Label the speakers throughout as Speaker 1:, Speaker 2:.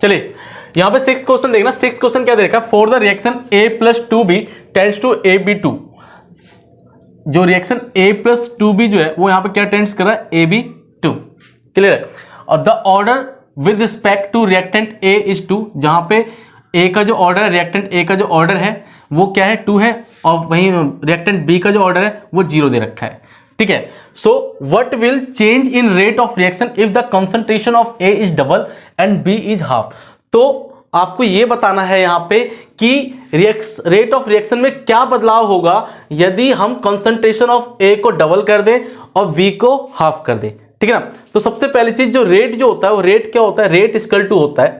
Speaker 1: चलिए यहाँ पे सिक्स्थ क्वेश्चन देखना। सिक्स्थ क्वेश्चन क्या दे रखा है, for the reaction A+2B tends to AB2। जो रिएक्शन A+2B जो है वो यहाँ पे क्या टेंड्स कर रहा है, AB2। क्लियर है। और the order with respect to reactant A is 2, जहां पे A का जो ऑर्डर है, रिएक्टेंट A का जो ऑर्डर है वो क्या है, 2 है, और वहीं रिएक्टेंट B का जो ऑर्डर है वो 0 दे रखा है। ठीक है। So what will change in rate of reaction if the concentration of A is double and B is half. तो आपको ये बताना है यहाँ पे कि रेट ऑफ रिएक्शन में क्या बदलाव होगा यदि हम कंसंट्रेशन ऑफ A को डबल कर दें और B को हाफ कर दें। ठीक है ना। तो सबसे पहली चीज, जो रेट जो होता है वो रेट क्या होता है, रेट इक्वल टू होता है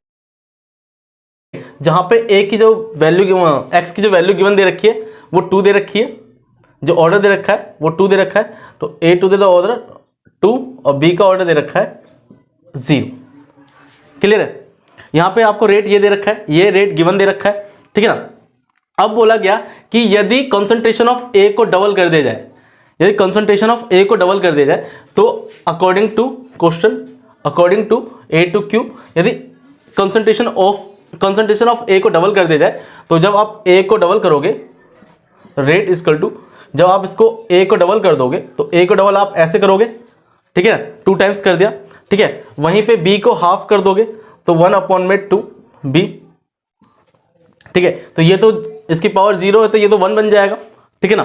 Speaker 1: जहां पे A की जो वैल्यू, X की जो वैल्यू गिवन दे रखी है वो 2 दे रखी है, जो ऑर्डर दे रखा है वो 2 दे रखा है, तो A2 दे ऑर्डर 2 और B का ऑर्डर दे रखा है 0। क्लियर है। यहां पे आपको रेट ये दे रखा है, ये रेट गिवन दे रखा है। ठीक है ना। अब बोला गया कि यदि कंसंट्रेशन ऑफ A को डबल कर दिया जाए, यदि कंसंट्रेशन ऑफ A को डबल कर दिया जाए तो according to question, according to A to Q, यदि कंसंट्रेशन ऑफ A को डबल कर दिया जाए तो जब आप A को डबल करोगे, रेट इक्वल टू, जब आप इसको A को डबल कर दोगे तो A को डबल आप ऐसे करोगे, ठीक है, 2 टाइम्स कर दिया। ठीक है। वहीं पे B को हाफ कर दोगे तो 1/2 B। ठीक है। तो ये तो इसकी पावर 0 है तो ये तो 1 बन जाएगा। ठीक है ना।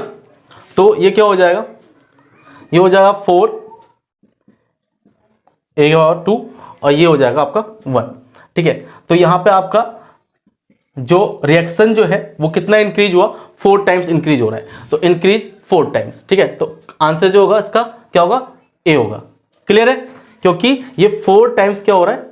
Speaker 1: तो ये क्या हो जाएगा, ये हो जाएगा 4 A और 2 और ये हो जाएगा आपका 1। ठीक है। तो यहां पे आपका जो रिएक्शन जो है वो कितना इंक्रीज हुआ, 4 टाइम्स इंक्रीज हो रहा है, तो इंक्रीज 4 टाइम्स। ठीक है। तो आंसर जो होगा इसका क्या होगा, A होगा। क्लियर है। क्योंकि ये 4 टाइम्स क्या हो रहा है,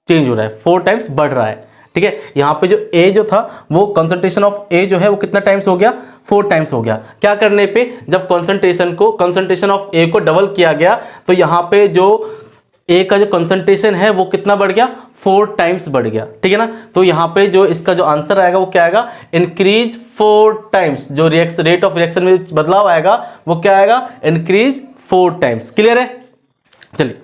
Speaker 1: चेंज हो रहा है, 4 टाइम्स बढ़ रहा है। ठीक है। यहां पे जो A जो था वो कंसंट्रेशन ऑफ A जो है वो कितना टाइम्स हो गया, 4 टाइम्स हो गया। क्या करने पे, जब कंसंट्रेशन ऑफ A को डबल किया गया तो यहां पे जो A का जो कंसंट्रेशन है वो कितना बढ़ गया, 4 टाइम्स बढ़ गया। ठीक है ना। तो यहां पे जो इसका जो आंसर आएगा वो क्या आएगा, इंक्रीज 4 टाइम्स। जो रेट ऑफ रिएक्शन में बदलाव आएगा वो क्या आएगा, इंक्रीज 4 टाइम्स। क्लियर है। चलिए